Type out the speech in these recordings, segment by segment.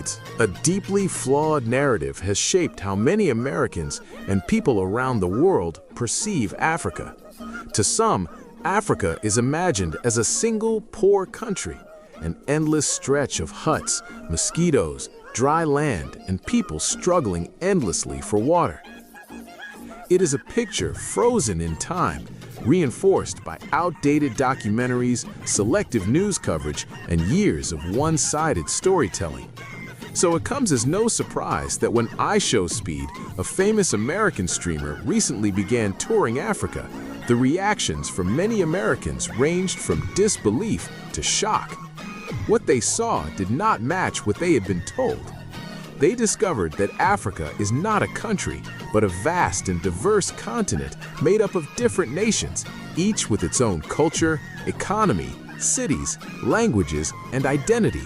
decades, a deeply flawed narrative has shaped how many Americans and people around the world perceive Africa. To some, Africa is imagined as a single poor country, an endless stretch of huts, mosquitoes, dry land, and people struggling endlessly for water. It is a picture frozen in time, reinforced by outdated documentaries, selective news coverage, and years of one-sided storytelling. So it comes as no surprise that when iShowSpeed, a famous American streamer, recently began touring Africa, the reactions from many Americans ranged from disbelief to shock. What they saw did not match what they had been told. They discovered that Africa is not a country, but a vast and diverse continent made up of different nations, each with its own culture, economy, cities, languages, and identity.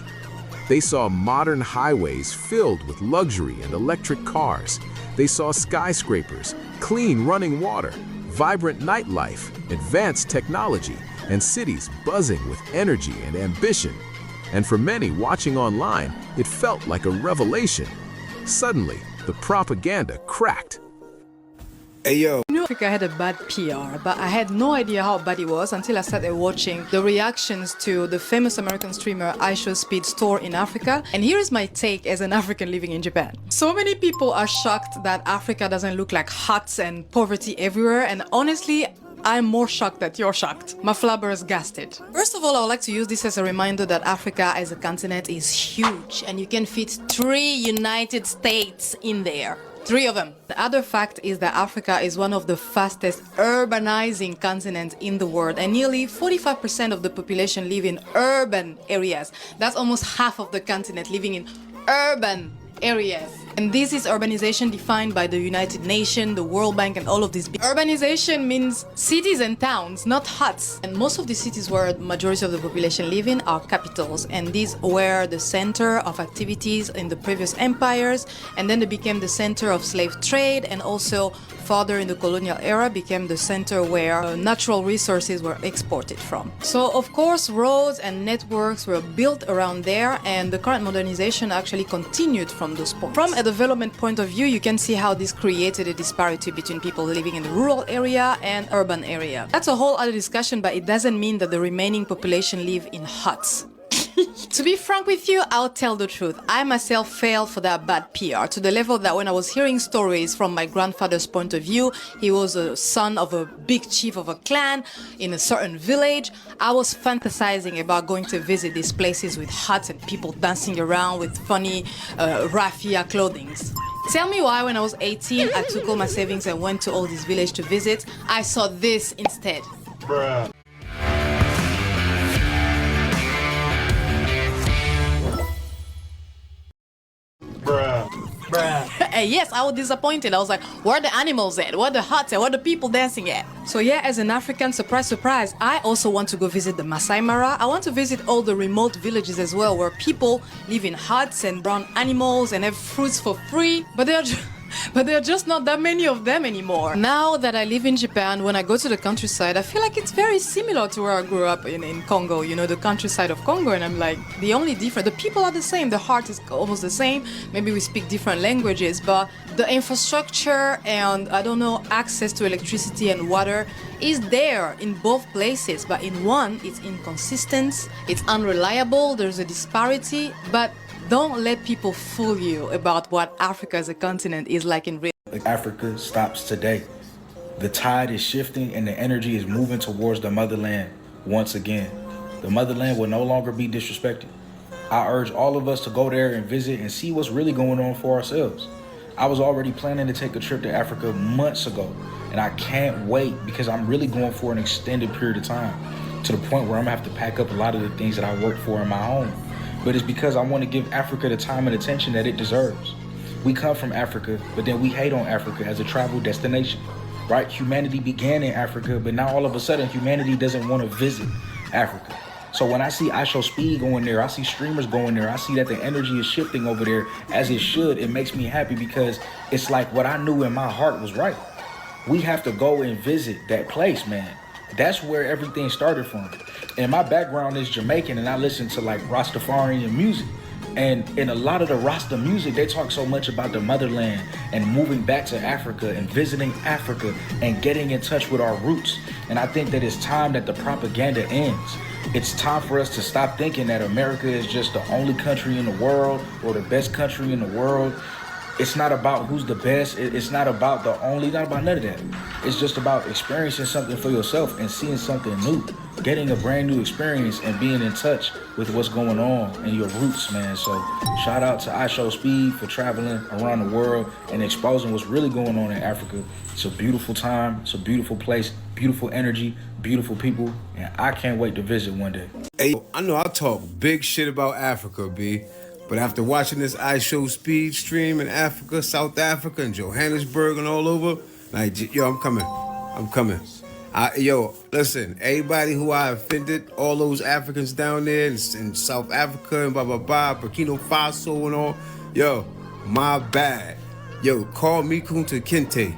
They saw modern highways filled with luxury and electric cars. They saw skyscrapers, clean running water, vibrant nightlife, advanced technology, and cities buzzing with energy and ambition. And for many watching online, it felt like a revelation. Suddenly, the propaganda cracked. Hey yo. I knew Africa had a bad PR, but I had no idea how bad it was until I started watching the reactions to the famous American streamer iShowSpeed's tour in Africa. And here is my take as an African living in Japan. So many people are shocked that Africa doesn't look like huts and poverty everywhere, and honestly, I'm more shocked that you're shocked. My flubber is gasted. First of all, I would like to use this as a reminder that Africa as a continent is huge and you can fit 3 United States in there. 3 of them. The other fact is that Africa is one of the fastest urbanizing continents in the world, and nearly 45% of the population live in urban areas. That's almost half of the continent living in urban areas. And this is urbanization defined by the United Nations, the World Bank, and all of these. Urbanization means cities and towns, not huts. And most of the cities where the majority of the population live in are capitals. And these were the center of activities in the previous empires. And then they became the center of slave trade, and also further in the colonial era became the center where natural resources were exported from. So of course roads and networks were built around there, and the current modernization actually continued from those points. From a development point of view, you can see how this created a disparity between people living in the rural area and urban area. That's a whole other discussion, but it doesn't mean that the remaining population live in huts. To be frank with you, I'll tell the truth. I myself fell for that bad PR, to the level that when I was hearing stories from my grandfather's point of view, he was a son of a big chief of a clan in a certain village, I was fantasizing about going to visit these places with huts and people dancing around with funny raffia clothing. Tell me why when I was 18, I took all my savings and went to all these villages to visit. I saw this instead. Bruh. And yes, I was disappointed. I was like, where are the animals at? Where are the huts at? Where are the people dancing at? So yeah, as an African, surprise, surprise, I also want to go visit the Masai Mara. I want to visit all the remote villages as well, where people live in huts and brown animals and have fruits for free. But there are just not that many of them anymore. Now that I live in Japan, when I go to the countryside, I feel like it's very similar to where I grew up in Congo, you know, the countryside of Congo. And I'm like, the only difference, the people are the same, the heart is almost the same. Maybe we speak different languages, but the infrastructure and, I don't know, access to electricity and water is there in both places. But in one, it's inconsistent, it's unreliable, there's a disparity, but don't let people fool you about what Africa as a continent is like in real life. Africa stops today. The tide is shifting and the energy is moving towards the motherland once again. The motherland will no longer be disrespected. I urge all of us to go there and visit and see what's really going on for ourselves. I was already planning to take a trip to Africa months ago, and I can't wait because I'm really going for an extended period of time, to the point where I'm gonna have to pack up a lot of the things that I work for in my home. But it's because I want to give Africa the time and attention that it deserves. We come from Africa, but then we hate on Africa as a travel destination, right? Humanity began in Africa, but now all of a sudden humanity doesn't want to visit Africa. So when I see iShowSpeed going there, I see streamers going there, I see that the energy is shifting over there as it should, it makes me happy because it's like what I knew in my heart was right. We have to go and visit that place, man. That's where everything started from. And my background is Jamaican, and I listen to like Rastafarian music. And in a lot of the Rasta music, they talk so much about the motherland and moving back to Africa and visiting Africa and getting in touch with our roots. And I think that it's time that the propaganda ends. It's time for us to stop thinking that America is just the only country in the world or the best country in the world. It's not about who's the best. It's not about the only, not about none of that. It's just about experiencing something for yourself and seeing something new, getting a brand new experience and being in touch with what's going on in your roots, man. So shout out to iShowSpeed for traveling around the world and exposing what's really going on in Africa. It's a beautiful time. It's a beautiful place, beautiful energy, beautiful people. And I can't wait to visit one day. Hey, I know I talk big shit about Africa, B. But after watching this iShowSpeed stream in Africa, South Africa, and Johannesburg and all over, like, yo, I'm coming. Yo, listen, everybody who I offended, all those Africans down there in South Africa and Burkina Faso and all, yo, my bad. Yo, call me Kunta Kinte,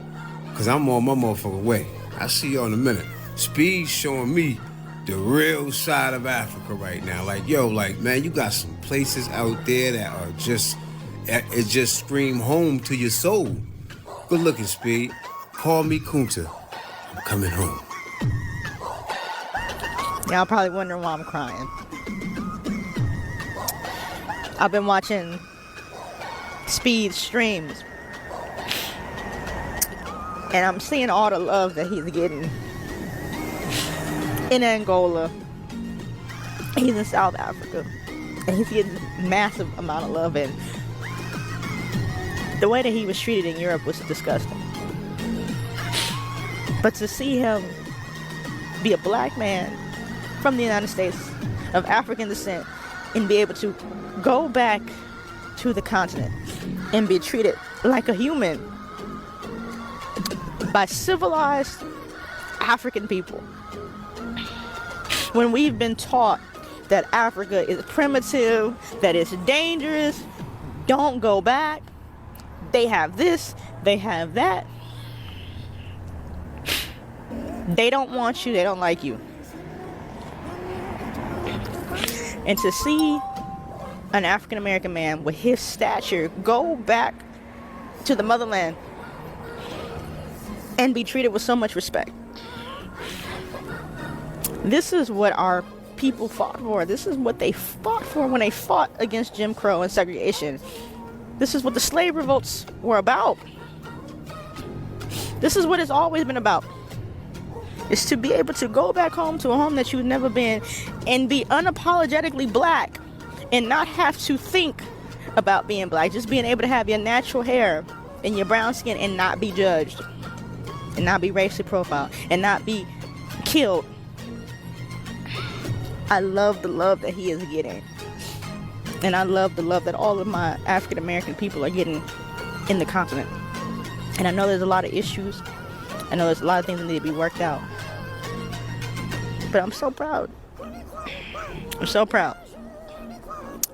because I'm on my motherfucking way. I'll see y'all in a minute. Speed showing me the real side of Africa right now. Like, yo, like, man, you got some places out there that are just, it just scream home to your soul. Good looking, Speed. Call me Kunta. I'm coming home. Y'all probably wondering why I'm crying. I've been watching Speed streams, and I'm seeing all the love that he's getting in Angola. He's in South Africa, and he's getting massive amount of love. And the way that he was treated in Europe was disgusting. But to see him be a black man from the United States of African descent and be able to go back to the continent and be treated like a human by civilized African people, when we've been taught that Africa is primitive, that it's dangerous, don't go back, they have this, they have that, they don't want you, they don't like you. And to see an African American man with his stature go back to the motherland and be treated with so much respect. This is what our people fought for. This is what they fought for when they fought against Jim Crow and segregation. This is what the slave revolts were about. This is what it's always been about. It's to be able to go back home to a home that you've never been and be unapologetically black and not have to think about being black. Just being able to have your natural hair and your brown skin and not be judged and not be racially profiled and not be killed. I love the love that he is getting. And I love the love that all of my African American people are getting in the continent. And I know there's a lot of issues. I know there's a lot of things that need to be worked out. But I'm so proud. I'm so proud.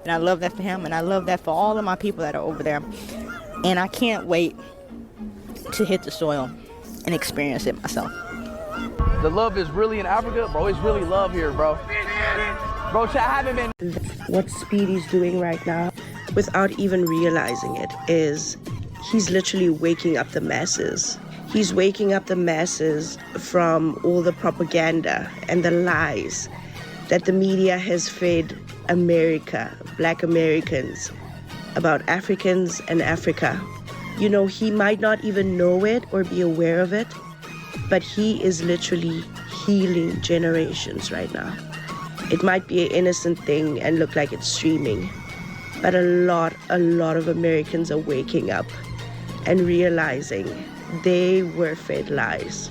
And I love that for him, and I love that for all of my people that are over there. And I can't wait to hit the soil and experience it myself. The love is really in Africa, bro. It's really love here, bro. Bro, I haven't been. What Speedy's doing right now, without even realizing it, is he's literally waking up the masses. He's waking up the masses from all the propaganda and the lies that the media has fed America, Black Americans, about Africans and Africa. You know, he might not even know it or be aware of it, but he is literally healing generations right now. It might be an innocent thing and look like it's streaming, but a lot of Americans are waking up and realizing they were fed lies.